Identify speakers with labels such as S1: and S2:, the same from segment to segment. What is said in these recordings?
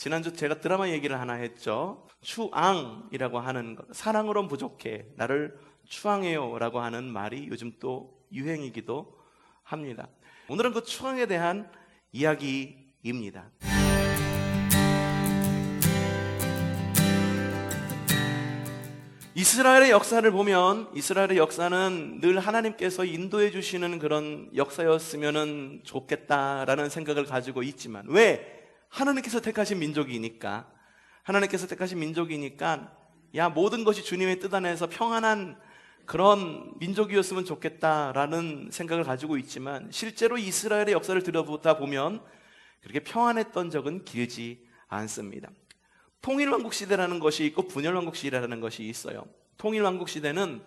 S1: 지난주 제가 드라마 얘기를 하나 했죠. 추앙이라고 하는 것, 사랑으론 부족해, 나를 추앙해요 라고 하는 말이 요즘 또 유행이기도 합니다. 오늘은 그 추앙에 대한 이야기입니다. 이스라엘의 역사를 보면 이스라엘의 역사는 늘 하나님께서 인도해 주시는 그런 역사였으면 좋겠다라는 생각을 가지고 있지만, 왜? 하나님께서 택하신 민족이니까. 하나님께서 택하신 민족이니까 야, 모든 것이 주님의 뜻 안에서 평안한 그런 민족이었으면 좋겠다라는 생각을 가지고 있지만, 실제로 이스라엘의 역사를 들여보다 보면 그렇게 평안했던 적은 길지 않습니다. 통일왕국 시대라는 것이 있고 분열왕국 시대라는 것이 있어요. 통일왕국 시대는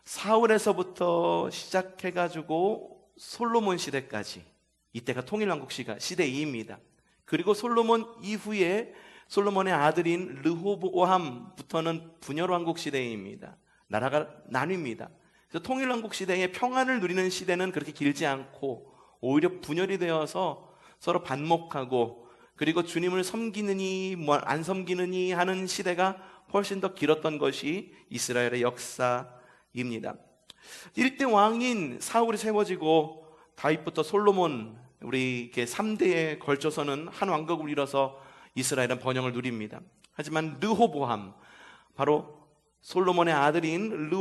S1: 사울에서부터 시작해가지고 솔로몬 시대까지, 이때가 통일왕국 시대입니다. 그리고 솔로몬 이후에 솔로몬의 아들인 르호보암부터는 분열왕국 시대입니다. 나라가 나뉩니다. 그래서 통일왕국 시대의 평안을 누리는 시대는 그렇게 길지 않고 오히려 분열이 되어서 서로 반목하고, 그리고 주님을 섬기느니 안 섬기느니 하는 시대가 훨씬 더 길었던 것이 이스라엘의 역사입니다. 1대 왕인 사울이 세워지고 다윗부터 솔로몬, 우리 이렇게 3대에 걸쳐서는 한 왕국을 이뤄서 이스라엘은 번영을 누립니다. 하지만 르호보암, 바로 솔로몬의 아들인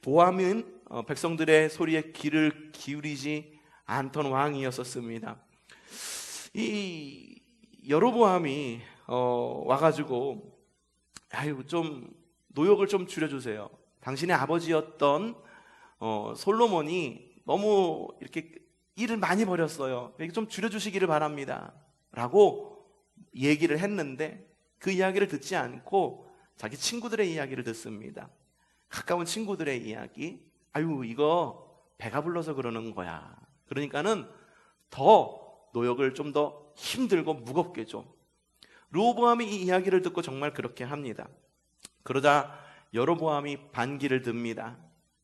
S1: 르호보암은 백성들의 소리에 귀를 기울이지 않던 왕이었었습니다. 이 여로보암이 와가지고 아유, 좀 노역을 좀 줄여주세요. 당신의 아버지였던 솔로몬이 너무 이렇게 일을 많이 벌였어요. 좀 줄여주시기를 바랍니다 라고 얘기를 했는데, 그 이야기를 듣지 않고 자기 친구들의 이야기를 듣습니다. 가까운 친구들의 이야기. 아유, 이거 배가 불러서 그러는 거야. 그러니까는 더 노역을 좀 더 힘들고 무겁게 좀. 르호보암이 이 이야기를 듣고 정말 그렇게 합니다. 그러자 여로보암이 반기를 듭니다.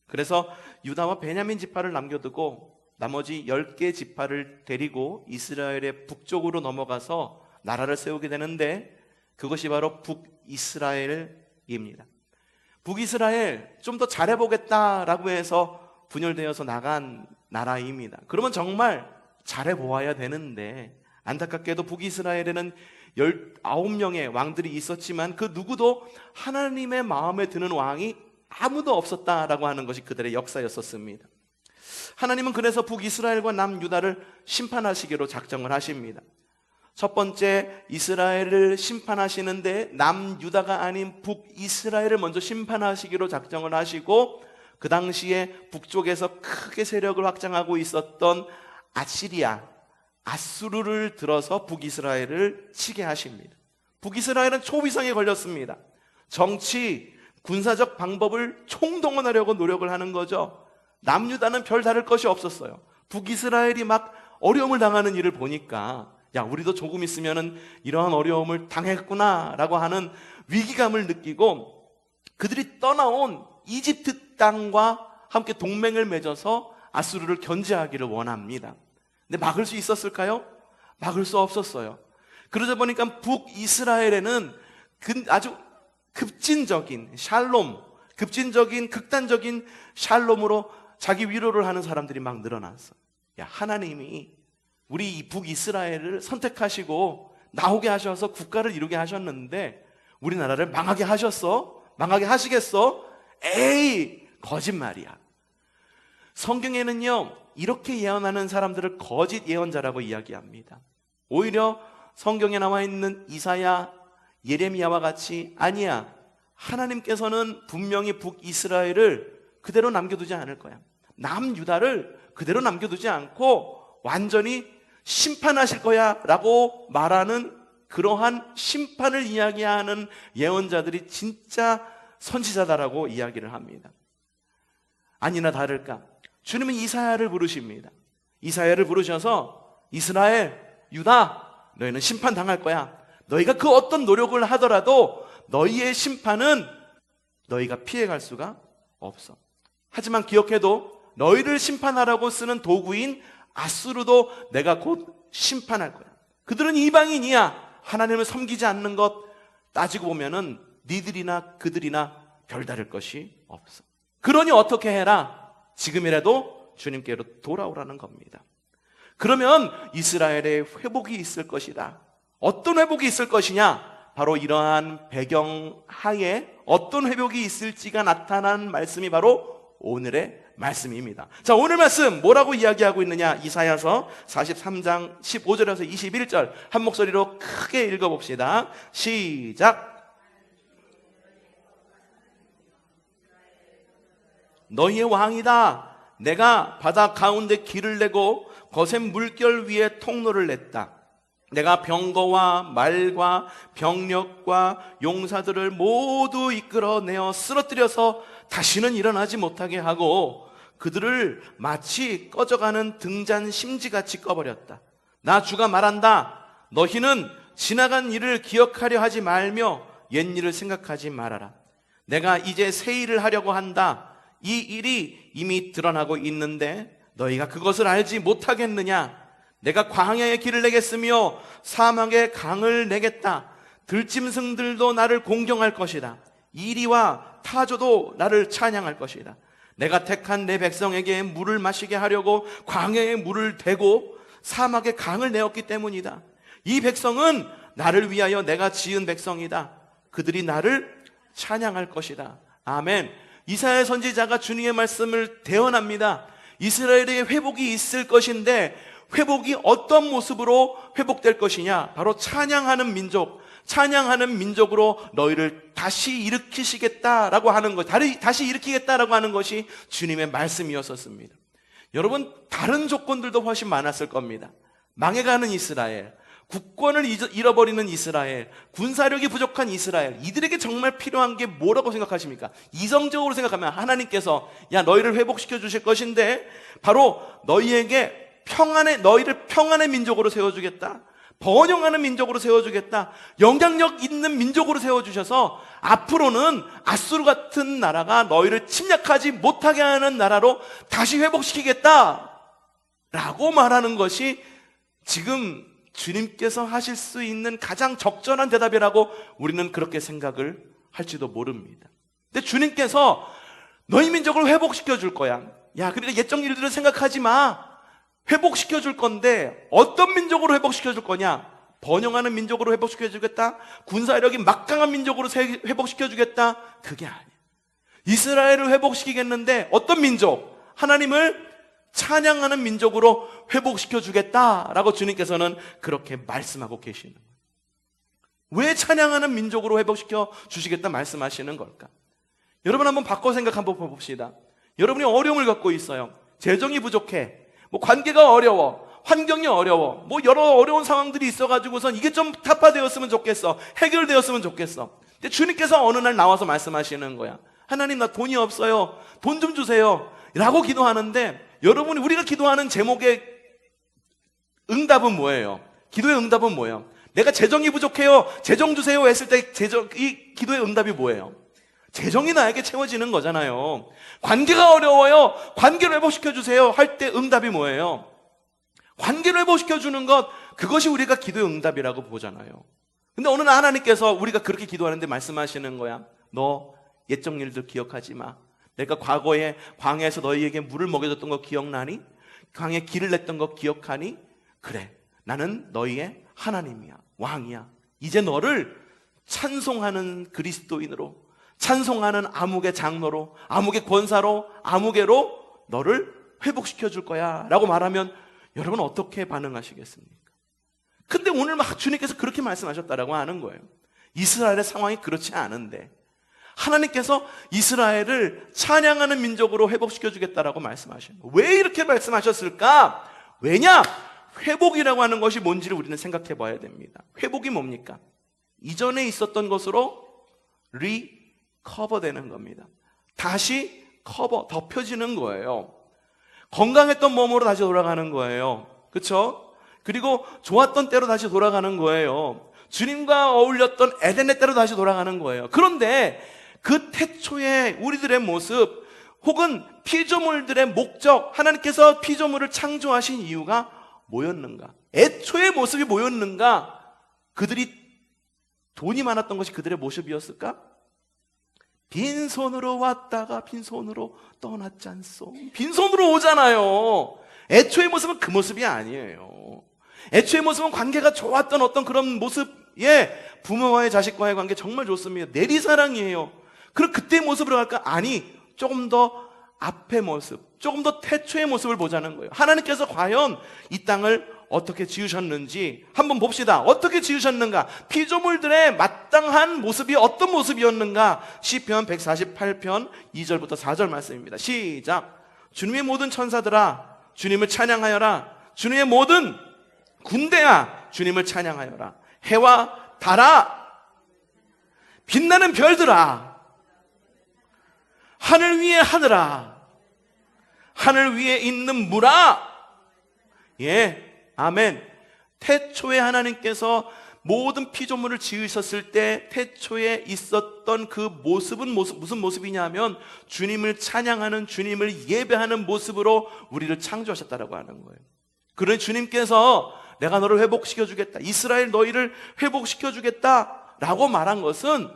S1: 그래서 유다와 베냐민 지파를 남겨두고 나머지 10개 지파를 데리고 이스라엘의 북쪽으로 넘어가서 나라를 세우게 되는데, 그것이 바로 북이스라엘입니다. 북이스라엘, 좀 더 잘해보겠다라고 해서 분열되어서 나간 나라입니다. 그러면 정말 잘해보아야 되는데, 안타깝게도 북이스라엘에는 19명의 왕들이 있었지만 그 누구도 하나님의 마음에 드는 왕이 아무도 없었다라고 하는 것이 그들의 역사였었습니다. 하나님은 그래서 북이스라엘과 남유다를 심판하시기로 작정을 하십니다. 첫 번째, 이스라엘을 심판하시는데 남유다가 아닌 북이스라엘을 먼저 심판하시기로 작정을 하시고, 그 당시에 북쪽에서 크게 세력을 확장하고 있었던 아수르를 들어서 북이스라엘을 치게 하십니다. 북이스라엘은 초위상에 걸렸습니다. 정치, 군사적 방법을 총동원하려고 노력을 하는 거죠. 남유다는 별 다를 것이 없었어요. 북이스라엘이 막 어려움을 당하는 일을 보니까, 야, 우리도 조금 있으면은 이러한 어려움을 당했구나 라고 하는 위기감을 느끼고, 그들이 떠나온 이집트 땅과 함께 동맹을 맺어서 아수르를 견제하기를 원합니다. 근데 막을 수 있었을까요? 막을 수 없었어요. 그러다 보니까 북이스라엘에는 아주 급진적인 샬롬, 극단적인 샬롬으로 자기 위로를 하는 사람들이 막 늘어났어. 야, 하나님이 우리 이 북이스라엘을 선택하시고 나오게 하셔서 국가를 이루게 하셨는데 우리나라를 망하게 하셨어? 망하게 하시겠어? 에이, 거짓말이야. 성경에는요, 이렇게 예언하는 사람들을 거짓 예언자라고 이야기합니다. 오히려 성경에 나와 있는 이사야, 예레미야와 같이, 아니야, 하나님께서는 분명히 북이스라엘을 그대로 남겨두지 않을 거야. 남유다를 그대로 남겨두지 않고 완전히 심판하실 거야 라고 말하는, 그러한 심판을 이야기하는 예언자들이 진짜 선지자다라고 이야기를 합니다. 아니나 다를까, 주님은 이사야를 부르십니다. 이사야를 부르셔서 이스라엘, 유다, 너희는 심판당할 거야. 너희가 그 어떤 노력을 하더라도 너희의 심판은 너희가 피해갈 수가 없어. 하지만 기억해도 너희를 심판하라고 쓰는 도구인 아수르도 내가 곧 심판할 거야. 그들은 이방인이야. 하나님을 섬기지 않는 것 따지고 보면은 니들이나 그들이나 별다를 것이 없어. 그러니 어떻게 해라? 지금이라도 주님께로 돌아오라는 겁니다. 그러면 이스라엘의 회복이 있을 것이다. 어떤 회복이 있을 것이냐? 바로 이러한 배경 하에 어떤 회복이 있을지가 나타난 말씀이 바로 오늘의 말씀입니다. 자, 오늘 말씀 뭐라고 이야기하고 있느냐? 이사야서 43장 15절에서 21절 한 목소리로 크게 읽어봅시다. 시작. 너희의 왕이다. 내가 바다 가운데 길을 내고 거센 물결 위에 통로를 냈다. 내가 병거와 말과 병력과 용사들을 모두 이끌어내어 쓰러뜨려서 다시는 일어나지 못하게 하고 그들을 마치 꺼져가는 등잔 심지같이 꺼버렸다. 나 주가 말한다. 너희는 지나간 일을 기억하려 하지 말며 옛일을 생각하지 말아라. 내가 이제 새 일을 하려고 한다. 이 일이 이미 드러나고 있는데 너희가 그것을 알지 못하겠느냐? 내가 광야에 길을 내겠으며 사막에 강을 내겠다. 들짐승들도 나를 공경할 것이다. 이리와 타조도 나를 찬양할 것이다. 내가 택한 내 백성에게 물을 마시게 하려고 광야에 물을 대고 사막에 강을 내었기 때문이다. 이 백성은 나를 위하여 내가 지은 백성이다. 그들이 나를 찬양할 것이다. 아멘. 이사야 선지자가 주님의 말씀을 대언합니다. 이스라엘의 회복이 있을 것인데 회복이 어떤 모습으로 회복될 것이냐? 바로 찬양하는 민족, 찬양하는 민족으로 너희를 다시 일으키시겠다라고 하는 것, 다시 일으키겠다라고 하는 것이 주님의 말씀이었었습니다. 여러분, 다른 조건들도 훨씬 많았을 겁니다. 망해가는 이스라엘, 국권을 잃어버리는 이스라엘, 군사력이 부족한 이스라엘, 이들에게 정말 필요한 게 뭐라고 생각하십니까? 이성적으로 생각하면 하나님께서 야, 너희를 회복시켜 주실 것인데 바로 너희에게 너희를 평안의 민족으로 세워주겠다. 번영하는 민족으로 세워주겠다. 영향력 있는 민족으로 세워주셔서 앞으로는 아수르 같은 나라가 너희를 침략하지 못하게 하는 나라로 다시 회복시키겠다 라고 말하는 것이 지금 주님께서 하실 수 있는 가장 적절한 대답이라고 우리는 그렇게 생각을 할지도 모릅니다. 근데 주님께서 너희 민족을 회복시켜 줄 거야. 야, 그러니까 옛적 일들을 생각하지 마. 회복시켜 줄 건데 어떤 민족으로 회복시켜 줄 거냐? 번영하는 민족으로 회복시켜 주겠다? 군사력이 막강한 민족으로 회복시켜 주겠다? 그게 아니야. 이스라엘을 회복시키겠는데 어떤 민족? 하나님을 찬양하는 민족으로 회복시켜 주겠다라고 주님께서는 그렇게 말씀하고 계시는 거예요. 왜 찬양하는 민족으로 회복시켜 주시겠다 말씀하시는 걸까? 여러분 한번 바꿔 생각 한번 봅시다. 여러분이 어려움을 갖고 있어요. 재정이 부족해. 관계가 어려워. 환경이 어려워. 여러 어려운 상황들이 있어가지고선 이게 좀 타파되었으면 좋겠어. 해결되었으면 좋겠어. 근데 주님께서 어느 날 나와서 말씀하시는 거야. 하나님, 나 돈이 없어요. 돈 좀 주세요. 라고 기도하는데 여러분이 우리가 기도하는 제목의 응답은 뭐예요? 기도의 응답은 뭐예요? 내가 재정이 부족해요. 재정 주세요 했을 때 이 기도의 응답이 뭐예요? 재정이 나에게 채워지는 거잖아요. 관계가 어려워요. 관계를 회복시켜 주세요 할 때 응답이 뭐예요? 관계를 회복시켜 주는 것, 그것이 우리가 기도의 응답이라고 보잖아요. 근데 어느 날 하나님께서 우리가 그렇게 기도하는데 말씀하시는 거야. 너 옛적 일들 기억하지 마. 내가 과거에 광야에서 너희에게 물을 먹여줬던 거 기억나니? 광야에 길을 냈던 거 기억하니? 그래, 나는 너희의 하나님이야. 왕이야. 이제 너를 찬송하는 그리스도인으로, 찬송하는 암흑의 장로로, 암흑의 권사로, 암흑의로 너를 회복시켜 줄 거야 라고 말하면 여러분 어떻게 반응하시겠습니까? 근데 오늘 막 주님께서 그렇게 말씀하셨다라고 하는 거예요. 이스라엘의 상황이 그렇지 않은데 하나님께서 이스라엘을 찬양하는 민족으로 회복시켜 주겠다라고 말씀하시는 거예요. 왜 이렇게 말씀하셨을까? 왜냐? 회복이라고 하는 것이 뭔지를 우리는 생각해 봐야 됩니다. 회복이 뭡니까? 이전에 있었던 것으로 커버되는 겁니다. 다시 덮여지는 거예요. 건강했던 몸으로 다시 돌아가는 거예요. 그렇죠? 그리고 좋았던 때로 다시 돌아가는 거예요. 주님과 어울렸던 에덴의 때로 다시 돌아가는 거예요. 그런데 그 태초의 우리들의 모습 혹은 피조물들의 목적, 하나님께서 피조물을 창조하신 이유가 뭐였는가? 애초의 모습이 뭐였는가? 그들이 돈이 많았던 것이 그들의 모습이었을까? 빈손으로 왔다가 빈손으로 떠났지 않소. 빈손으로 오잖아요. 애초의 모습은 그 모습이 아니에요. 애초의 모습은 관계가 좋았던 어떤 그런 모습, 부모와의 자식과의 관계 정말 좋습니다. 내리사랑이에요. 그럼 그때의 모습으로 갈까? 아니, 조금 더 앞의 모습, 조금 더 태초의 모습을 보자는 거예요. 하나님께서 과연 이 땅을 어떻게 지으셨는지 한번 봅시다. 어떻게 지으셨는가? 피조물들의 마땅한 모습이 어떤 모습이었는가? 시편 148편 2절부터 4절 말씀입니다. 시작. 주님의 모든 천사들아 주님을 찬양하여라. 주님의 모든 군대야 주님을 찬양하여라. 해와 달아 빛나는 별들아 하늘 위에 하늘아 하늘 위에 있는 물아. 아멘. 태초에 하나님께서 모든 피조물을 지으셨을 때 태초에 있었던 그 모습은 무슨 모습이냐면 주님을 찬양하는, 주님을 예배하는 모습으로 우리를 창조하셨다라고 하는 거예요. 그러니 주님께서 내가 너를 회복시켜 주겠다, 이스라엘 너희를 회복시켜 주겠다 라고 말한 것은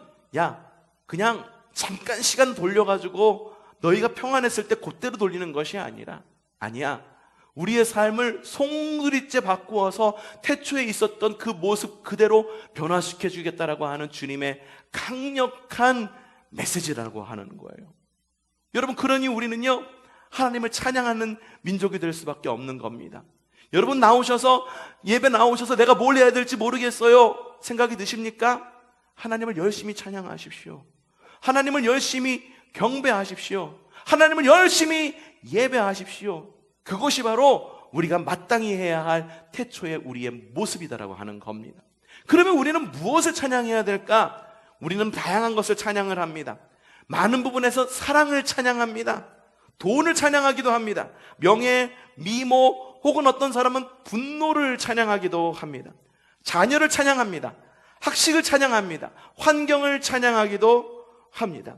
S1: 그냥 잠깐 시간 돌려가지고 너희가 평안했을 때 그때로 돌리는 것이 아니야. 우리의 삶을 송두리째 바꾸어서 태초에 있었던 그 모습 그대로 변화시켜 주겠다라고 하는 주님의 강력한 메시지라고 하는 거예요. 여러분, 그러니 우리는요 하나님을 찬양하는 민족이 될 수밖에 없는 겁니다. 여러분, 예배 나오셔서 내가 뭘 해야 될지 모르겠어요 생각이 드십니까? 하나님을 열심히 찬양하십시오. 하나님을 열심히 경배하십시오. 하나님을 열심히 예배하십시오. 그것이 바로 우리가 마땅히 해야 할 태초의 우리의 모습이다라고 하는 겁니다. 그러면 우리는 무엇을 찬양해야 될까? 우리는 다양한 것을 찬양을 합니다. 많은 부분에서 사랑을 찬양합니다. 돈을 찬양하기도 합니다. 명예, 미모, 혹은 어떤 사람은 분노를 찬양하기도 합니다. 자녀를 찬양합니다. 학식을 찬양합니다. 환경을 찬양하기도 합니다.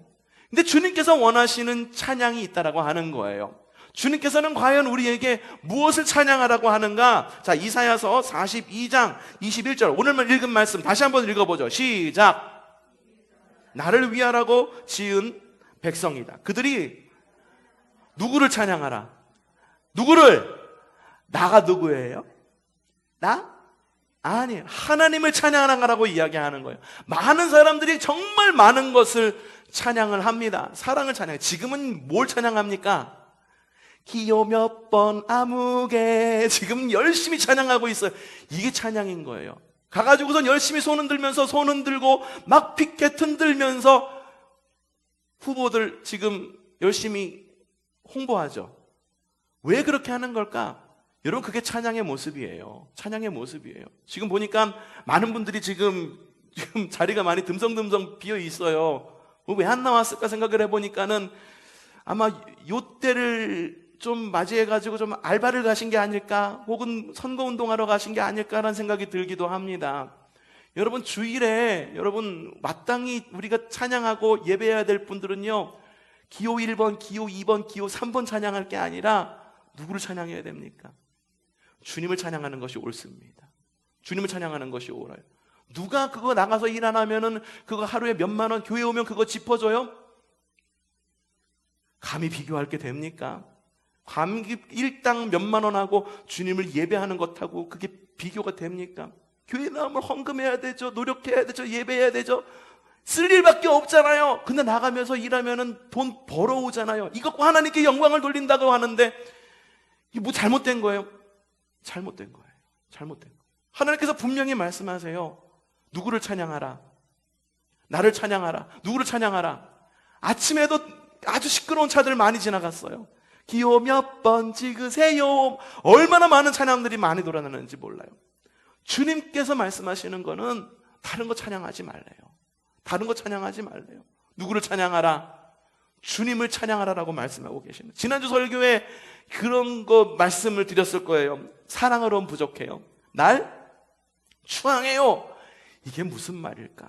S1: 근데 주님께서 원하시는 찬양이 있다라고 하는 거예요. 주님께서는 과연 우리에게 무엇을 찬양하라고 하는가? 자, 이사야서 42장 21절 오늘만 읽은 말씀 다시 한번 읽어보죠. 시작. 나를 위하라고 지은 백성이다. 그들이 누구를 찬양하라? 누구를? 나가 누구예요? 나? 아니, 하나님을 찬양하라고 이야기하는 거예요. 많은 사람들이 정말 많은 것을 찬양을 합니다. 사랑을 찬양해요. 지금은 뭘 찬양합니까? 기호 몇 번 아무개 지금 열심히 찬양하고 있어요. 이게 찬양인 거예요. 가가지고선 열심히 손 흔들고 막 피켓 흔들면서 후보들 지금 열심히 홍보하죠. 왜 그렇게 하는 걸까? 여러분, 그게 찬양의 모습이에요. 찬양의 모습이에요. 지금 보니까 많은 분들이 지금 자리가 많이 듬성듬성 비어 있어요. 왜 안 나왔을까 생각을 해보니까는 아마 요때를 좀 맞이해가지고 좀 알바를 가신 게 아닐까, 혹은 선거운동하러 가신 게 아닐까라는 생각이 들기도 합니다. 여러분, 주일에 여러분 마땅히 우리가 찬양하고 예배해야 될 분들은요 기호 1번, 기호 2번, 기호 3번 찬양할 게 아니라 누구를 찬양해야 됩니까? 주님을 찬양하는 것이 옳습니다. 주님을 찬양하는 것이 옳아요. 누가 그거 나가서 일 안 하면은 그거 하루에 몇만 원, 교회 오면 그거 짚어줘요? 감히 비교할 게 됩니까? 감히 일당 몇만 원 하고 주님을 예배하는 것하고 그게 비교가 됩니까? 교회 나오면 헌금해야 되죠. 노력해야 되죠. 예배해야 되죠. 쓸 일밖에 없잖아요. 근데 나가면서 일하면은 돈 벌어오잖아요. 이것과 하나님께 영광을 돌린다고 하는데 이게 뭐 잘못된 거예요? 잘못된 거예요. 잘못된 거예요. 하나님께서 분명히 말씀하세요. 누구를 찬양하라? 나를 찬양하라. 누구를 찬양하라? 아침에도 아주 시끄러운 차들 많이 지나갔어요. 기호 몇 번 찍으세요. 얼마나 많은 찬양들이 많이 돌아다니는지 몰라요. 주님께서 말씀하시는 거는 다른 거 찬양하지 말래요. 다른 거 찬양하지 말래요. 누구를 찬양하라? 주님을 찬양하라라고 말씀하고 계십니다. 지난주 설교에 그런 거 말씀을 드렸을 거예요. 사랑으로는 부족해요. 날 추앙해요. 이게 무슨 말일까?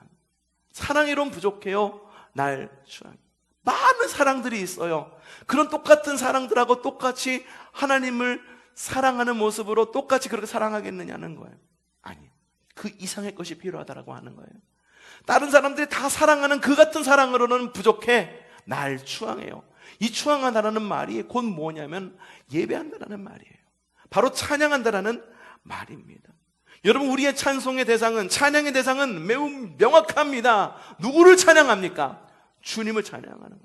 S1: 사랑으로는 부족해요. 날 추앙해요. 많은 사랑들이 있어요. 그런 똑같은 사랑들하고 똑같이 하나님을 사랑하는 모습으로 똑같이 그렇게 사랑하겠느냐는 거예요. 아니요. 그 이상의 것이 필요하다라고 하는 거예요. 다른 사람들이 다 사랑하는 그 같은 사랑으로는 부족해. 날 추앙해요. 이 추앙한다라는 말이 곧 뭐냐면 예배한다라는 말이에요. 바로 찬양한다라는 말입니다. 여러분, 우리의 찬송의 대상은, 찬양의 대상은 매우 명확합니다. 누구를 찬양합니까? 주님을 찬양하는 거예요.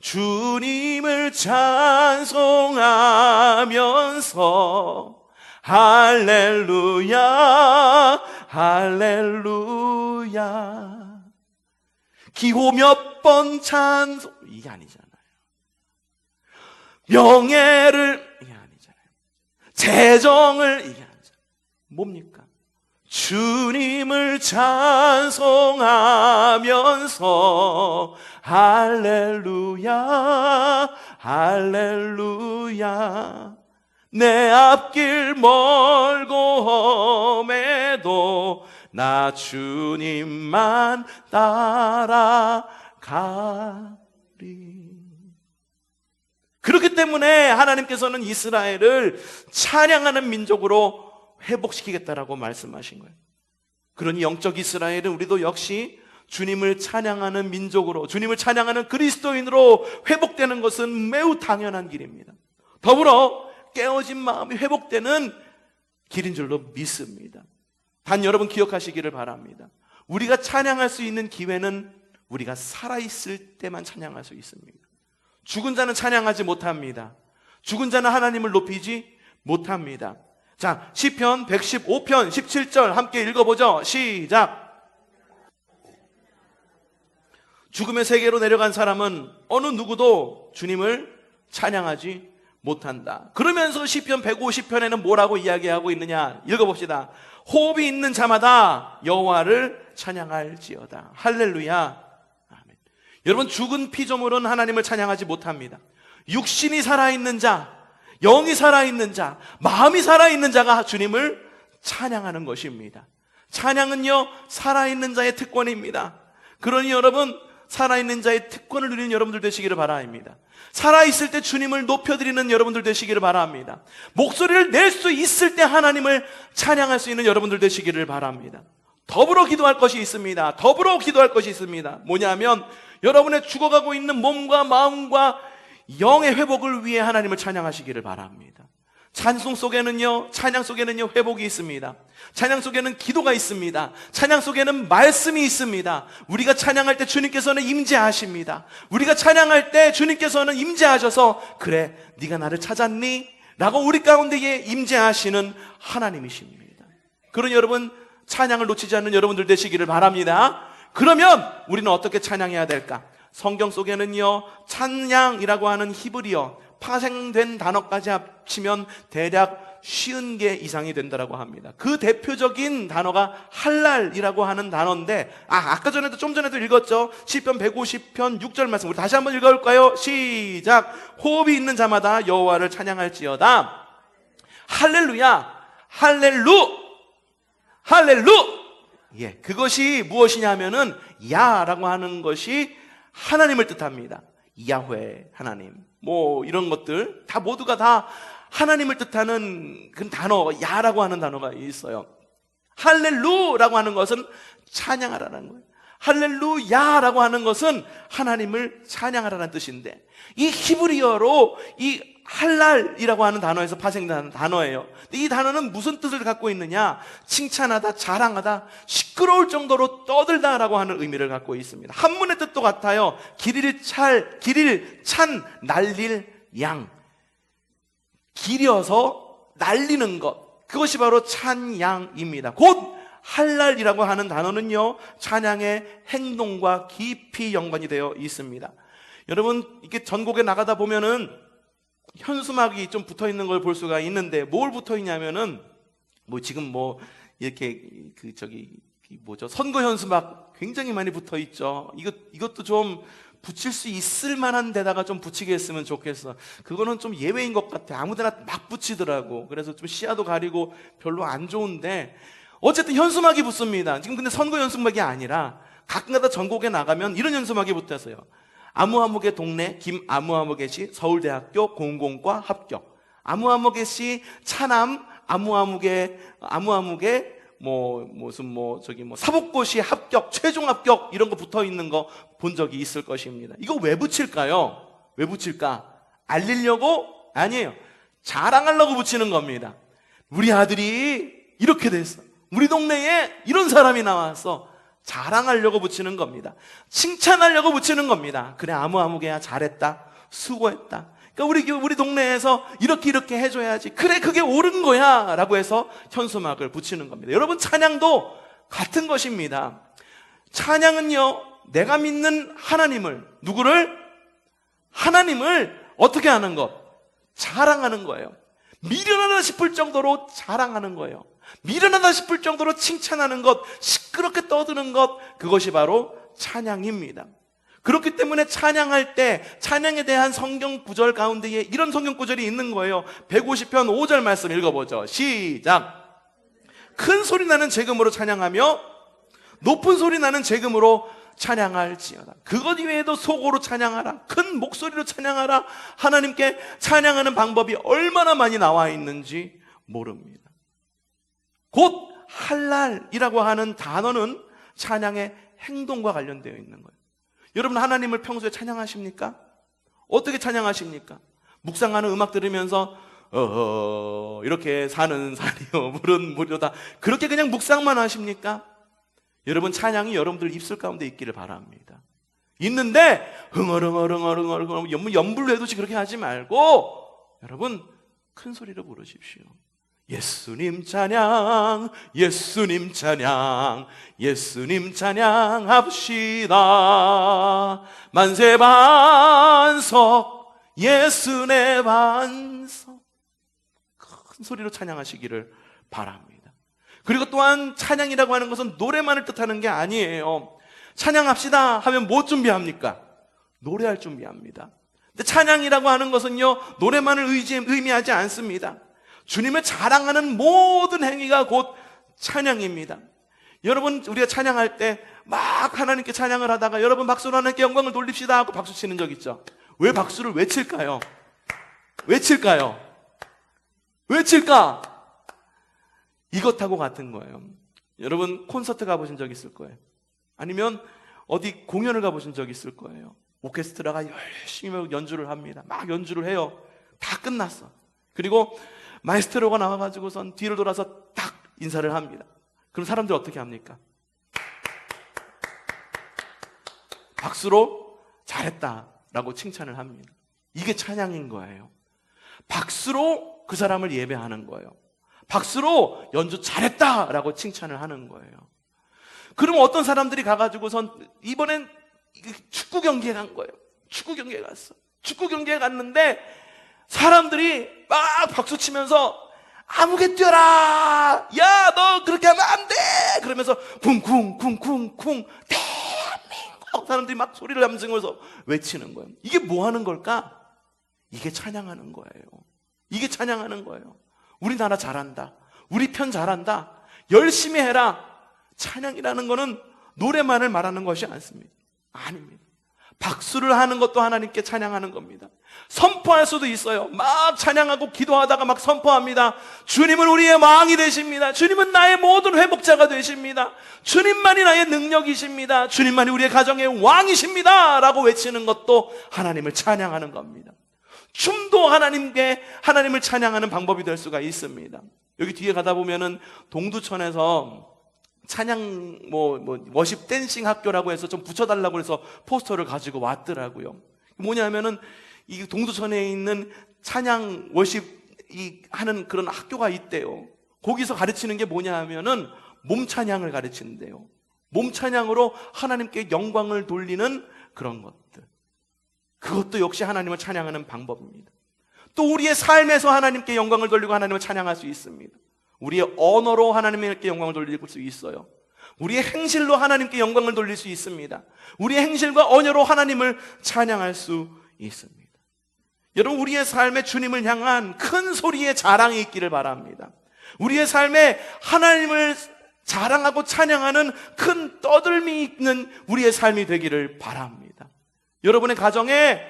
S1: 주님을 찬송하면서 할렐루야 할렐루야. 기호 몇 번 찬송, 이게 아니잖아요. 명예를, 이게 아니잖아요. 재정을, 이게 아니잖아요. 뭡니까? 주님을 찬송하면서 할렐루야 할렐루야. 내 앞길 멀고 험해도 나 주님만 따라가리. 그렇기 때문에 하나님께서는 이스라엘을 찬양하는 민족으로 회복시키겠다라고 말씀하신 거예요. 그러니 영적 이스라엘은 우리도 역시 주님을 찬양하는 민족으로, 주님을 찬양하는 그리스도인으로 회복되는 것은 매우 당연한 길입니다. 더불어 깨어진 마음이 회복되는 길인 줄로 믿습니다. 단 여러분 기억하시기를 바랍니다. 우리가 찬양할 수 있는 기회는 우리가 살아있을 때만 찬양할 수 있습니다. 죽은 자는 찬양하지 못합니다. 죽은 자는 하나님을 높이지 못합니다. 자, 시편 115편 17절 함께 읽어보죠. 시작. 죽음의 세계로 내려간 사람은 어느 누구도 주님을 찬양하지 못한다. 그러면서 시편 150편에는 뭐라고 이야기하고 있느냐 읽어봅시다. 호흡이 있는 자마다 여호와를 찬양할지어다. 할렐루야. 아멘. 여러분, 죽은 피조물은 하나님을 찬양하지 못합니다. 육신이 살아있는 자, 영이 살아있는 자, 마음이 살아있는 자가 주님을 찬양하는 것입니다. 찬양은요, 살아있는 자의 특권입니다. 그러니 여러분, 살아있는 자의 특권을 누리는 여러분들 되시기를 바랍니다. 살아있을 때 주님을 높여드리는 여러분들 되시기를 바랍니다. 목소리를 낼 수 있을 때 하나님을 찬양할 수 있는 여러분들 되시기를 바랍니다. 더불어 기도할 것이 있습니다. 더불어 기도할 것이 있습니다. 뭐냐면 여러분의 죽어가고 있는 몸과 마음과 영의 회복을 위해 하나님을 찬양하시기를 바랍니다. 찬송 속에는요, 찬양 속에는요 회복이 있습니다. 찬양 속에는 기도가 있습니다. 찬양 속에는 말씀이 있습니다. 우리가 찬양할 때 주님께서는 임재하십니다. 우리가 찬양할 때 주님께서는 임재하셔서 그래 네가 나를 찾았니? 라고 우리 가운데에 임재하시는 하나님이십니다. 그러니 여러분, 찬양을 놓치지 않는 여러분들 되시기를 바랍니다. 그러면 우리는 어떻게 찬양해야 될까? 성경 속에는요, 찬양이라고 하는 히브리어 파생된 단어까지 합치면 대략 50개 이상이 된다고 합니다. 그 대표적인 단어가 할랄이라고 하는 단어인데, 아까 전에도 좀 전에도 읽었죠. 시편 150편 6절 말씀 우리 다시 한번 읽어볼까요? 시작. 호흡이 있는 자마다 여호와를 찬양할지어다. 할렐루야, 할렐루, 할렐루. 예, 그것이 무엇이냐면은 야라고 하는 것이 하나님을 뜻합니다. 야훼, 하나님. 뭐 이런 것들 다 모두가 다 하나님을 뜻하는 그 단어, 야라고 하는 단어가 있어요. 할렐루라고 하는 것은 찬양하라는 거예요. 할렐루야라고 하는 것은 하나님을 찬양하라는 뜻인데, 이 히브리어로 이 할랄이라고 하는 단어에서 파생된 단어예요. 이 단어는 무슨 뜻을 갖고 있느냐? 칭찬하다, 자랑하다, 시끄러울 정도로 떠들다라고 하는 의미를 갖고 있습니다. 한문의 뜻도 같아요. 길일 찬, 날릴 양. 기려서 날리는 것, 그것이 바로 찬양입니다. 곧 할랄이라고 하는 단어는요, 찬양의 행동과 깊이 연관이 되어 있습니다. 여러분, 이렇게 전곡에 나가다 보면은 현수막이 좀 붙어 있는 걸 볼 수가 있는데, 뭘 붙어 있냐면은 지금 이렇게 선거 현수막 굉장히 많이 붙어 있죠. 이것도 좀 붙일 수 있을 만한 데다가 좀 붙이게 했으면 좋겠어. 그거는 좀 예외인 것 같아. 아무데나 막 붙이더라고. 그래서 좀 시야도 가리고 별로 안 좋은데, 어쨌든 현수막이 붙습니다. 지금 근데 선거 현수막이 아니라 가끔가다 전국에 나가면 이런 현수막이 붙어서요. 아무아무개 동네 김아무아무개 씨 서울대학교 공공과 합격. 아무아무개 씨 차남 아무아무개 사법고시 합격, 최종 합격 이런 거 붙어 있는 거 본 적이 있을 것입니다. 이거 왜 붙일까요? 왜 붙일까? 알리려고? 아니에요. 자랑하려고 붙이는 겁니다. 우리 아들이 이렇게 됐어. 우리 동네에 이런 사람이 나왔어. 자랑하려고 붙이는 겁니다. 칭찬하려고 붙이는 겁니다. 그래, 아무개야 잘했다, 수고했다. 그러니까 우리 동네에서 이렇게 해줘야지. 그래, 그게 옳은 거야 라고 해서 현수막을 붙이는 겁니다. 여러분, 찬양도 같은 것입니다. 찬양은요, 내가 믿는 하나님을, 누구를? 하나님을 어떻게 하는 것? 자랑하는 거예요. 미련하다 싶을 정도로 자랑하는 거예요. 미련하다 싶을 정도로 칭찬하는 것, 시끄럽게 떠드는 것, 그것이 바로 찬양입니다. 그렇기 때문에 찬양할 때 찬양에 대한 성경 구절 가운데에 이런 성경 구절이 있는 거예요. 150편 5절 말씀 읽어보죠. 시작. 큰 소리 나는 재금으로 찬양하며 높은 소리 나는 재금으로 찬양할지어다. 그것 이외에도 속으로 찬양하라, 큰 목소리로 찬양하라. 하나님께 찬양하는 방법이 얼마나 많이 나와 있는지 모릅니다. 곧 할랄이라고 하는 단어는 찬양의 행동과 관련되어 있는 거예요. 여러분, 하나님을 평소에 찬양하십니까? 어떻게 찬양하십니까? 묵상하는 음악 들으면서 이렇게 산은 산이요 물은 물이다, 그렇게 그냥 묵상만 하십니까? 여러분, 찬양이 여러분들 입술 가운데 있기를 바랍니다. 있는데 흥얼흥얼 연불내듯이 그렇게 하지 말고 여러분, 큰 소리로 부르십시오. 예수님 찬양, 예수님 찬양, 예수님 찬양합시다. 만세 반석, 예수네 반석. 큰 소리로 찬양하시기를 바랍니다. 그리고 또한 찬양이라고 하는 것은 노래만을 뜻하는 게 아니에요. 찬양합시다 하면 뭐 준비합니까? 노래할 준비합니다. 근데 찬양이라고 하는 것은요, 노래만을 의미하지 않습니다. 주님을 자랑하는 모든 행위가 곧 찬양입니다. 여러분, 우리가 찬양할 때 막 하나님께 찬양을 하다가 여러분 박수로 하나님께 영광을 돌립시다 하고 박수 치는 적 있죠? 왜 박수를 왜 칠까요? 왜 칠까요? 왜 칠까? 이것하고 같은 거예요. 여러분, 콘서트 가보신 적 있을 거예요. 아니면 어디 공연을 가보신 적 있을 거예요. 오케스트라가 열심히 연주를 합니다. 막 연주를 해요. 다 끝났어. 그리고 마에스트로가 나와가지고선 뒤를 돌아서 딱 인사를 합니다. 그럼 사람들 어떻게 합니까? 박수로 잘했다라고 칭찬을 합니다. 이게 찬양인 거예요. 박수로 그 사람을 예배하는 거예요. 박수로 연주 잘했다라고 칭찬을 하는 거예요. 그러면 어떤 사람들이 가가지고선 이번엔 축구 경기에 간 거예요. 축구 경기에 갔어. 축구 경기에 갔는데 사람들이 막 박수 치면서 아무개 뛰어라! 야, 너 그렇게 하면 안 돼! 그러면서 쿵쿵쿵쿵쿵 대한민국! 사람들이 막 소리를 함성으로서 외치는 거예요. 이게 뭐 하는 걸까? 이게 찬양하는 거예요. 이게 찬양하는 거예요. 우리나라 잘한다. 우리 편 잘한다. 열심히 해라. 찬양이라는 거는 노래만을 말하는 것이 않습니다. 아닙니다. 박수를 하는 것도 하나님께 찬양하는 겁니다. 선포할 수도 있어요. 막 찬양하고 기도하다가 막 선포합니다. 주님은 우리의 왕이 되십니다. 주님은 나의 모든 회복자가 되십니다. 주님만이 나의 능력이십니다. 주님만이 우리의 가정의 왕이십니다 라고 외치는 것도 하나님을 찬양하는 겁니다. 춤도 하나님을 찬양하는 방법이 될 수가 있습니다. 여기 뒤에 가다 보면은 동두천에서 찬양 워십 댄싱 학교라고 해서 좀 붙여달라고 해서 포스터를 가지고 왔더라고요. 뭐냐면은 이 동두천에 있는 찬양 워십 하는 그런 학교가 있대요. 거기서 가르치는 게 뭐냐 하면은 몸 찬양을 가르치는데요. 몸 찬양으로 하나님께 영광을 돌리는 그런 것들. 그것도 역시 하나님을 찬양하는 방법입니다. 또 우리의 삶에서 하나님께 영광을 돌리고 하나님을 찬양할 수 있습니다. 우리의 언어로 하나님께 영광을 돌릴 수 있어요. 우리의 행실로 하나님께 영광을 돌릴 수 있습니다. 우리의 행실과 언어로 하나님을 찬양할 수 있습니다. 여러분, 우리의 삶에 주님을 향한 큰 소리의 자랑이 있기를 바랍니다. 우리의 삶에 하나님을 자랑하고 찬양하는 큰 떠들미 있는 우리의 삶이 되기를 바랍니다. 여러분의 가정에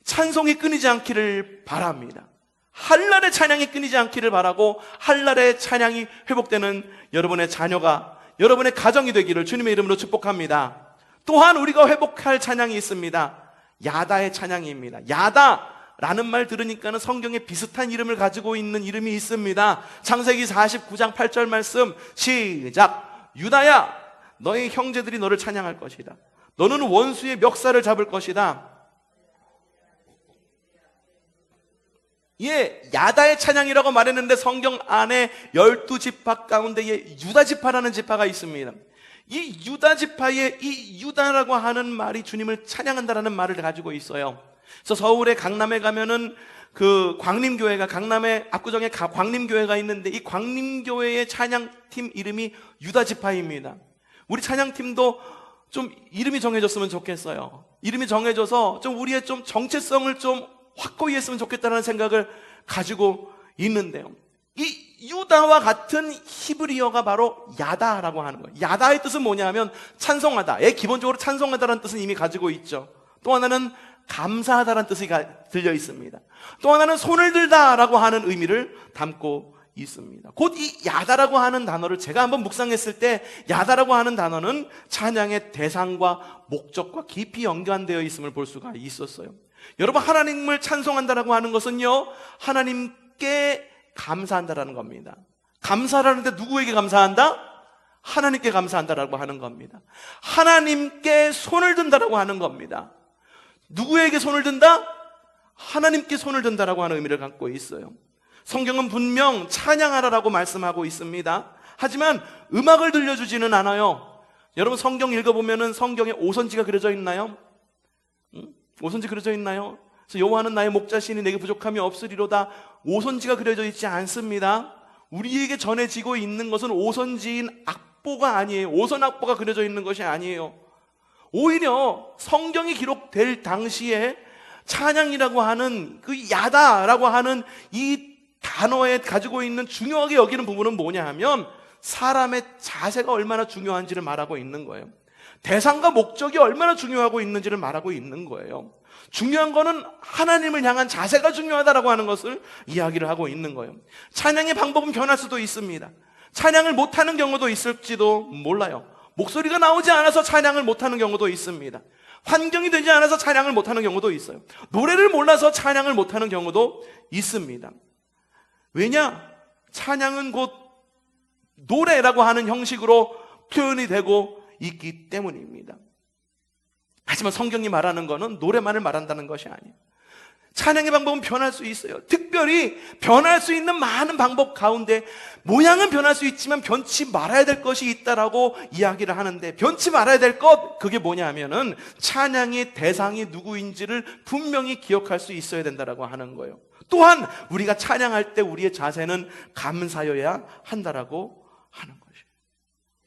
S1: 찬송이 끊이지 않기를 바랍니다. 한날의 찬양이 끊이지 않기를 바라고 한날의 찬양이 회복되는 여러분의 자녀가, 여러분의 가정이 되기를 주님의 이름으로 축복합니다. 또한 우리가 회복할 찬양이 있습니다. 야다의 찬양입니다. 야다라는 말 들으니까는 성경에 비슷한 이름을 가지고 있는 이름이 있습니다. 창세기 49장 8절 말씀 시작. 유다야, 너의 형제들이 너를 찬양할 것이다. 너는 원수의 멱살을 잡을 것이다. 예, 야다의 찬양이라고 말했는데 성경 안에 12지파 가운데에 유다지파라는 지파가 있습니다. 이 유다지파의 이 유다라고 하는 말이 주님을 찬양한다라는 말을 가지고 있어요. 그래서 서울의 강남에 가면은 그 광림교회가, 강남의 압구정에 광림교회가 있는데 이 광림교회의 찬양팀 이름이 유다지파입니다. 우리 찬양팀도 좀 이름이 정해졌으면 좋겠어요. 이름이 정해져서 좀 우리의 좀 정체성을 좀 확고히 했으면 좋겠다는 생각을 가지고 있는데요. 이 유다와 같은 히브리어가 바로 야다라고 하는 거예요. 야다의 뜻은 뭐냐면 찬송하다. 기본적으로 찬송하다라는 뜻은 이미 가지고 있죠. 또 하나는 감사하다라는 뜻이 들려 있습니다. 또 하나는 손을 들다라고 하는 의미를 담고 있습니다. 곧 이 야다라고 하는 단어를 제가 한번 묵상했을 때 야다라고 하는 단어는 찬양의 대상과 목적과 깊이 연관되어 있음을 볼 수가 있었어요. 여러분, 하나님을 찬송한다라고 하는 것은요, 하나님께 감사한다라는 겁니다. 감사라는데 누구에게 감사한다? 하나님께 감사한다라고 하는 겁니다. 하나님께 손을 든다라고 하는 겁니다. 누구에게 손을 든다? 하나님께 손을 든다라고 하는 의미를 갖고 있어요. 성경은 분명 찬양하라라고 말씀하고 있습니다. 하지만 음악을 들려주지는 않아요. 여러분, 성경 읽어보면은 성경에 오선지가 그려져 있나요? 오선지 그려져 있나요? 그래서 여호와는 나의 목자시니 내게 부족함이 없으리로다. 오선지가 그려져 있지 않습니다. 우리에게 전해지고 있는 것은 오선지인 악보가 아니에요. 오선 악보가 그려져 있는 것이 아니에요. 오히려 성경이 기록될 당시에 찬양이라고 하는 그 야다라고 하는 이 단어에 가지고 있는 중요하게 여기는 부분은 뭐냐 하면 사람의 자세가 얼마나 중요한지를 말하고 있는 거예요. 대상과 목적이 얼마나 중요하고 있는지를 말하고 있는 거예요. 중요한 거는 하나님을 향한 자세가 중요하다라고 하는 것을 이야기를 하고 있는 거예요. 찬양의 방법은 변할 수도 있습니다. 찬양을 못하는 경우도 있을지도 몰라요. 목소리가 나오지 않아서 찬양을 못하는 경우도 있습니다. 환경이 되지 않아서 찬양을 못하는 경우도 있어요. 노래를 몰라서 찬양을 못하는 경우도 있습니다. 왜냐? 찬양은 곧 노래라고 하는 형식으로 표현이 되고 있기 때문입니다. 하지만 성경이 말하는 것은 노래만을 말한다는 것이 아니에요. 찬양의 방법은 변할 수 있어요. 특별히 변할 수 있는 많은 방법 가운데 모양은 변할 수 있지만 변치 말아야 될 것이 있다라고 이야기를 하는데, 변치 말아야 될 것, 그게 뭐냐 하면은 찬양의 대상이 누구인지를 분명히 기억할 수 있어야 된다라고 하는 거예요. 또한 우리가 찬양할 때 우리의 자세는 감사여야 한다라고 하는 거예요.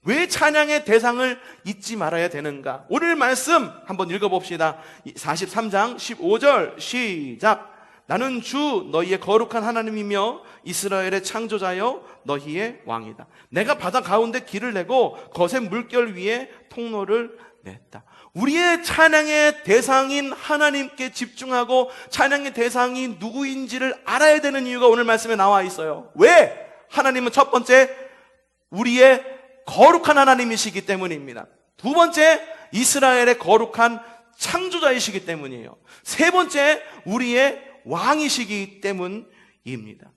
S1: 왜 찬양의 대상을 잊지 말아야 되는가? 오늘 말씀 한번 읽어봅시다. 43장 15절 시작. 나는 주 너희의 거룩한 하나님이며 이스라엘의 창조자여 너희의 왕이다. 내가 바다 가운데 길을 내고 거센 물결 위에 통로를 냈다. 우리의 찬양의 대상인 하나님께 집중하고 찬양의 대상이 누구인지를 알아야 되는 이유가 오늘 말씀에 나와 있어요. 왜? 하나님은 첫 번째 우리의 거룩한 하나님이시기 때문입니다. 두 번째, 이스라엘의 거룩한 창조자이시기 때문이에요. 세 번째, 우리의 왕이시기 때문입니다.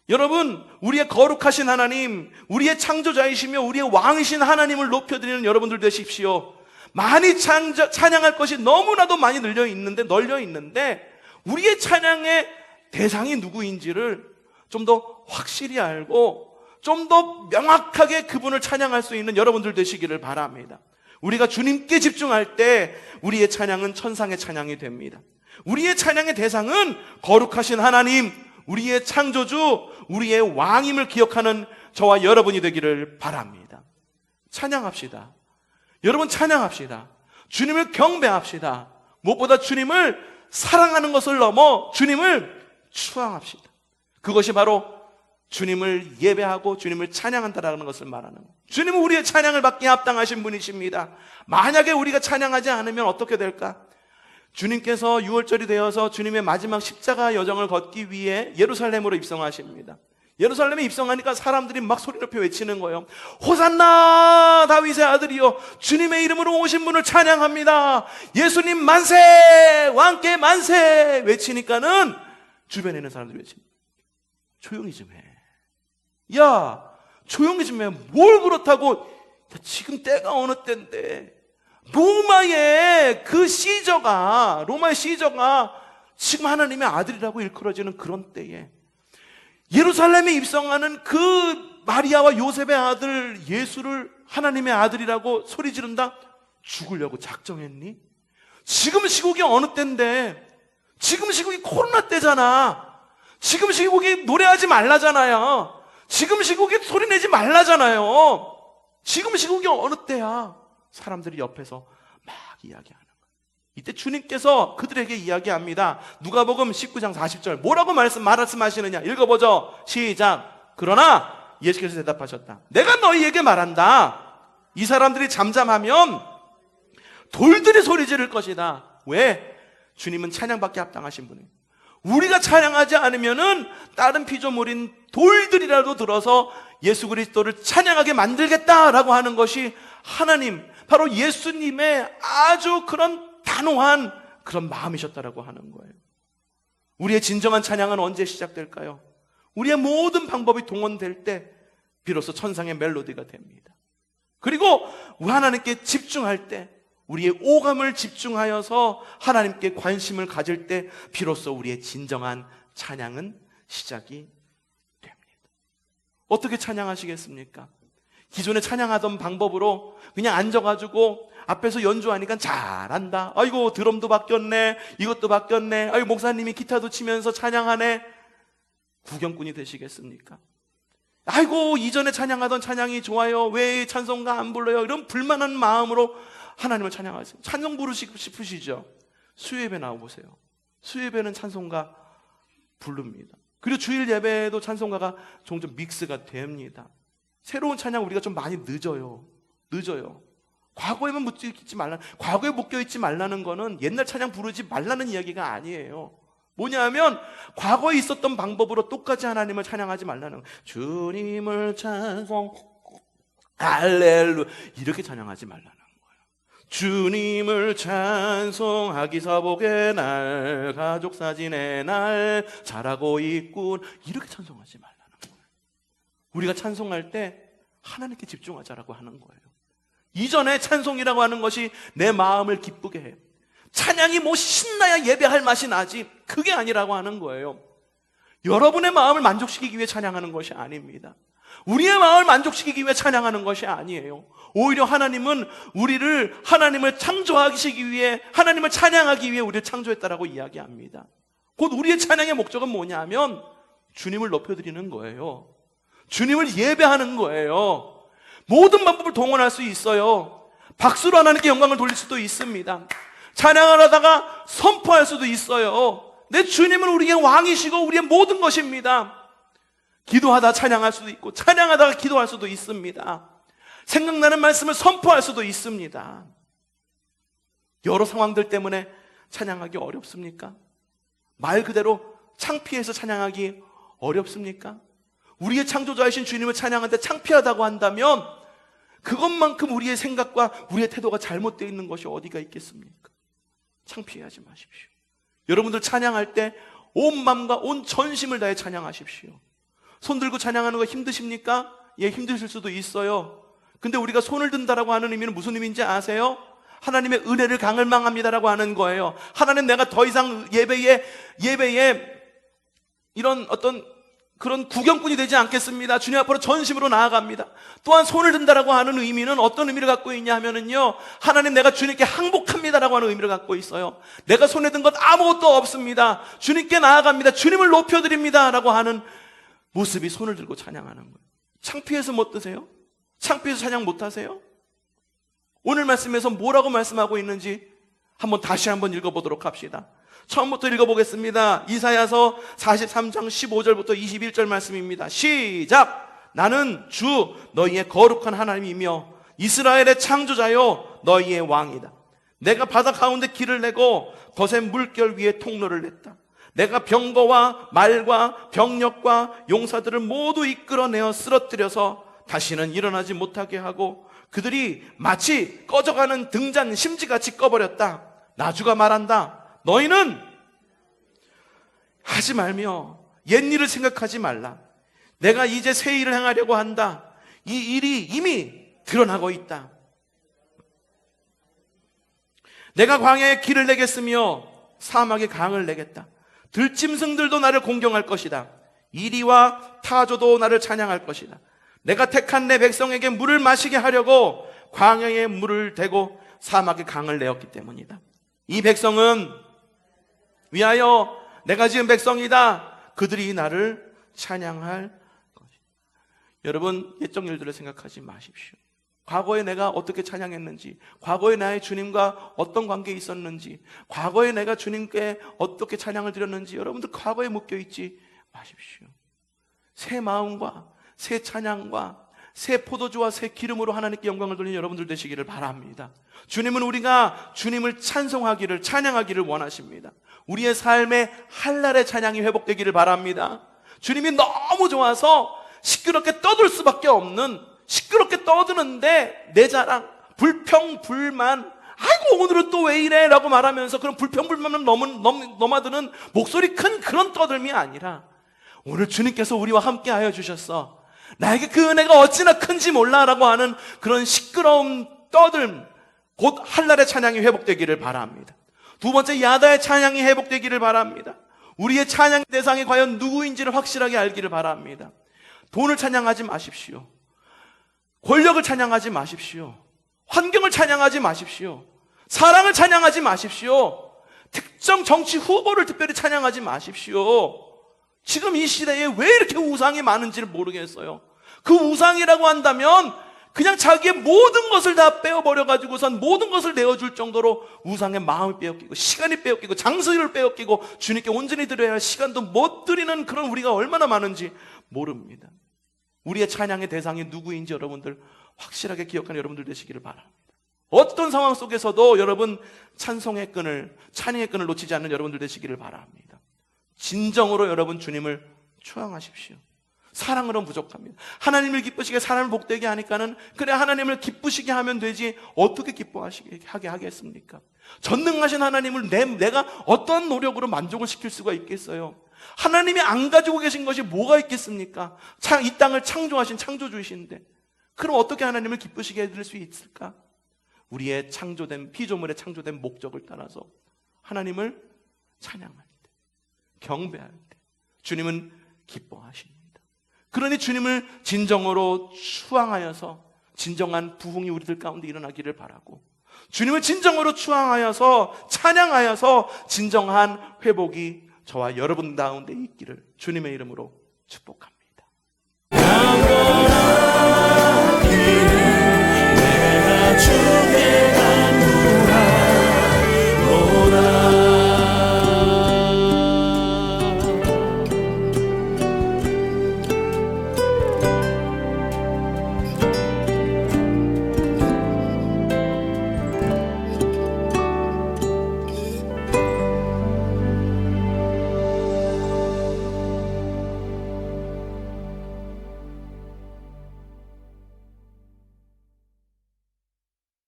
S1: 여러분, 우리의 거룩하신 하나님, 우리의 창조자이시며 우리의 왕이신 하나님을 높여드리는 여러분들 되십시오. 많이 찬양할 것이 너무나도 많이 널려 있는데 우리의 찬양의 대상이 누구인지를 좀 더 확실히 알고 좀 더 명확하게 그분을 찬양할 수 있는 여러분들 되시기를 바랍니다. 우리가 주님께 집중할 때 우리의 찬양은 천상의 찬양이 됩니다. 우리의 찬양의 대상은 거룩하신 하나님, 우리의 창조주, 우리의 왕임을 기억하는 저와 여러분이 되기를 바랍니다. 찬양합시다. 여러분, 찬양합시다. 주님을 경배합시다. 무엇보다 주님을 사랑하는 것을 넘어 주님을 추앙합시다. 그것이 바로 주님을 예배하고 주님을 찬양한다라는 것을 말하는 거예요. 주님은 우리의 찬양을 받기에 합당하신 분이십니다. 만약에 우리가 찬양하지 않으면 어떻게 될까? 주님께서 6월절이 되어서 주님의 마지막 십자가 여정을 걷기 위해 예루살렘으로 입성하십니다. 예루살렘에 입성하니까 사람들이 막 소리 높여 외치는 거예요. 호산나 다윗의 아들이요, 주님의 이름으로 오신 분을 찬양합니다. 예수님 만세, 왕께 만세 외치니까는 주변에 있는 사람들이 외칩니다. 조용히 좀 해. 야, 조용히 좀 해. 뭘 그렇다고. 야, 지금 때가 어느 때인데. 로마의 시저가 지금 하나님의 아들이라고 일컬어지는 그런 때에 예루살렘에 입성하는 그 마리아와 요셉의 아들 예수를 하나님의 아들이라고 소리 지른다? 죽으려고 작정했니? 지금 시국이 어느 때인데? 지금 시국이 코로나 때잖아. 지금 시국이 노래하지 말라잖아요. 지금 시국이 소리내지 말라잖아요. 지금 시국이 어느 때야? 사람들이 옆에서 막 이야기하는 거예요. 이때 주님께서 그들에게 이야기합니다. 누가복음 19장 40절 뭐라고 말씀하시느냐? 읽어보죠. 시작. 그러나 예수께서 대답하셨다. 내가 너희에게 말한다. 이 사람들이 잠잠하면 돌들이 소리 지를 것이다. 왜? 주님은 찬양받기 합당하신 분이에요. 우리가 찬양하지 않으면은 다른 피조물인 돌들이라도 들어서 예수 그리스도를 찬양하게 만들겠다라고 하는 것이 하나님, 바로 예수님의 아주 그런 단호한 그런 마음이셨다라고 하는 거예요. 우리의 진정한 찬양은 언제 시작될까요? 우리의 모든 방법이 동원될 때 비로소 천상의 멜로디가 됩니다. 그리고 하나님께 집중할 때, 우리의 오감을 집중하여서 하나님께 관심을 가질 때 비로소 우리의 진정한 찬양은 시작이 됩니다. 어떻게 찬양하시겠습니까? 기존에 찬양하던 방법으로 그냥 앉아가지고 앞에서 연주하니까 잘한다. 아이고 드럼도 바뀌었네. 이것도 바뀌었네. 아이고 목사님이 기타도 치면서 찬양하네. 구경꾼이 되시겠습니까? 아이고 이전에 찬양하던 찬양이 좋아요. 왜 찬송가 안 불러요? 이런 불만한 마음으로 하나님을 찬양하세요. 찬송 부르시고 싶으시죠? 수요예배 나와보세요. 수요예배는 찬송가 부릅니다. 그리고 주일 예배에도 찬송가가 종종 믹스가 됩니다. 새로운 찬양 우리가 좀 많이 늦어요. 과거에만 묶여있지 말라. 과거에 묶여있지 말라는 거는 옛날 찬양 부르지 말라는 이야기가 아니에요. 뭐냐면 과거에 있었던 방법으로 똑같이 하나님을 찬양하지 말라는 거예요. 주님을 찬송 할렐루야 이렇게 찬양하지 말라는 거예요. 주님을 찬송하기 사복의 날, 가족 사진의 날, 잘하고 있군 이렇게 찬송하지 말라는 거예요. 우리가 찬송할 때 하나님께 집중하자라고 하는 거예요. 이전에 찬송이라고 하는 것이 내 마음을 기쁘게 해. 찬양이 뭐 신나야 예배할 맛이 나지, 그게 아니라고 하는 거예요. 여러분의 마음을 만족시키기 위해 찬양하는 것이 아닙니다. 우리의 마음을 만족시키기 위해 찬양하는 것이 아니에요. 오히려 하나님은 우리를 하나님을 창조하시기 위해, 하나님을 찬양하기 위해 우리를 창조했다라고 이야기합니다. 곧 우리의 찬양의 목적은 뭐냐면 주님을 높여드리는 거예요. 주님을 예배하는 거예요. 모든 방법을 동원할 수 있어요. 박수로 하나님께 영광을 돌릴 수도 있습니다. 찬양을 하다가 선포할 수도 있어요. 내 주님은 우리의 왕이시고 우리의 모든 것입니다. 기도하다 찬양할 수도 있고 찬양하다가 기도할 수도 있습니다. 생각나는 말씀을 선포할 수도 있습니다. 여러 상황들 때문에 찬양하기 어렵습니까? 말 그대로 창피해서 찬양하기 어렵습니까? 우리의 창조자이신 주님을 찬양하는데 창피하다고 한다면 그것만큼 우리의 생각과 우리의 태도가 잘못되어 있는 것이 어디가 있겠습니까? 창피하지 마십시오. 여러분들 찬양할 때 온 마음과 온 전심을 다해 찬양하십시오. 손 들고 찬양하는 거 힘드십니까? 예, 힘드실 수도 있어요. 근데 우리가 손을 든다라고 하는 의미는 무슨 의미인지 아세요? 하나님의 은혜를 강을망합니다라고 하는 거예요. 하나님, 내가 더 이상 예배에 이런 어떤 그런 구경꾼이 되지 않겠습니다. 주님 앞으로 전심으로 나아갑니다. 또한 손을 든다라고 하는 의미는 어떤 의미를 갖고 있냐 하면은요, 하나님, 내가 주님께 항복합니다라고 하는 의미를 갖고 있어요. 내가 손에 든 것 아무것도 없습니다. 주님께 나아갑니다. 주님을 높여드립니다라고 하는 모습이 손을 들고 찬양하는 거예요. 창피해서 못 드세요? 창피해서 찬양 못 하세요? 오늘 말씀에서 뭐라고 말씀하고 있는지 다시 한번 읽어보도록 합시다. 처음부터 읽어보겠습니다. 이사야서 43장 15절부터 21절 말씀입니다. 시작! 나는 주 너희의 거룩한 하나님이며 이스라엘의 창조자요 너희의 왕이다. 내가 바다 가운데 길을 내고 거센 물결 위에 통로를 냈다. 내가 병거와 말과 병력과 용사들을 모두 이끌어내어 쓰러뜨려서 다시는 일어나지 못하게 하고 그들이 마치 꺼져가는 등잔 심지같이 꺼버렸다. 나주가 말한다. 너희는 하지 말며 옛일을 생각하지 말라. 내가 이제 새 일을 행하려고 한다. 이 일이 이미 드러나고 있다. 내가 광야에 길을 내겠으며 사막에 강을 내겠다. 들짐승들도 나를 공경할 것이다. 이리와 타조도 나를 찬양할 것이다. 내가 택한 내 백성에게 물을 마시게 하려고 광야에 물을 대고 사막에 강을 내었기 때문이다. 이 백성은 위하여 내가 지은 백성이다. 그들이 나를 찬양할 것이다. 여러분, 옛적 일들을 생각하지 마십시오. 과거에 내가 어떻게 찬양했는지, 과거에 나의 주님과 어떤 관계에 있었는지, 과거에 내가 주님께 어떻게 찬양을 드렸는지 여러분들 과거에 묶여있지 마십시오. 새 마음과 새 찬양과 새 포도주와 새 기름으로 하나님께 영광을 돌리는 여러분들 되시기를 바랍니다. 주님은 우리가 주님을 찬송하기를, 찬양하기를 원하십니다. 우리의 삶에 한날의 찬양이 회복되기를 바랍니다. 주님이 너무 좋아서 시끄럽게 떠들 수밖에 없는, 시끄럽게 떠드는데 내 자랑, 불평, 불만, 아이고 오늘은 또 왜 이래 라고 말하면서 그런 불평, 불만을 넘어드는 목소리 큰 그런 떠들미 아니라 오늘 주님께서 우리와 함께 하여 주셨어. 나에게 그 은혜가 어찌나 큰지 몰라 라고 하는 그런 시끄러운 떠들m, 곧 한날의 찬양이 회복되기를 바랍니다. 두 번째, 야다의 찬양이 회복되기를 바랍니다. 우리의 찬양 대상이 과연 누구인지를 확실하게 알기를 바랍니다. 돈을 찬양하지 마십시오. 권력을 찬양하지 마십시오. 환경을 찬양하지 마십시오. 사랑을 찬양하지 마십시오. 특정 정치 후보를 특별히 찬양하지 마십시오. 지금 이 시대에 왜 이렇게 우상이 많은지를 모르겠어요. 그 우상이라고 한다면 그냥 자기의 모든 것을 다 빼어버려가지고선 모든 것을 내어줄 정도로 우상의 마음이 빼앗기고 시간이 빼앗기고 장소를 빼앗기고 주님께 온전히 드려야 할 시간도 못 드리는 그런 우리가 얼마나 많은지 모릅니다. 우리의 찬양의 대상이 누구인지 여러분들 확실하게 기억하는 여러분들 되시기를 바랍니다. 어떤 상황 속에서도 여러분 찬송의 끈을, 찬양의 끈을 놓치지 않는 여러분들 되시기를 바랍니다. 진정으로 여러분 주님을 추앙하십시오. 사랑으로는 부족합니다. 하나님을 기쁘시게 사람을 복되게 하니까는 그래 하나님을 기쁘시게 하면 되지 어떻게 기뻐하게 하겠습니까? 전능하신 하나님을 내가 어떤 노력으로 만족을 시킬 수가 있겠어요? 하나님이 안 가지고 계신 것이 뭐가 있겠습니까? 이 땅을 창조하신 창조주이신데 그럼 어떻게 하나님을 기쁘시게 해드릴 수 있을까? 우리의 창조된 피조물의 창조된 목적을 따라서 하나님을 찬양할 때, 경배할 때 주님은 기뻐하십니다. 그러니 주님을 진정으로 추앙하여서 진정한 부흥이 우리들 가운데 일어나기를 바라고, 주님을 진정으로 추앙하여서 찬양하여서 진정한 회복이 저와 여러분 가운데 있기를 주님의 이름으로 축복합니다.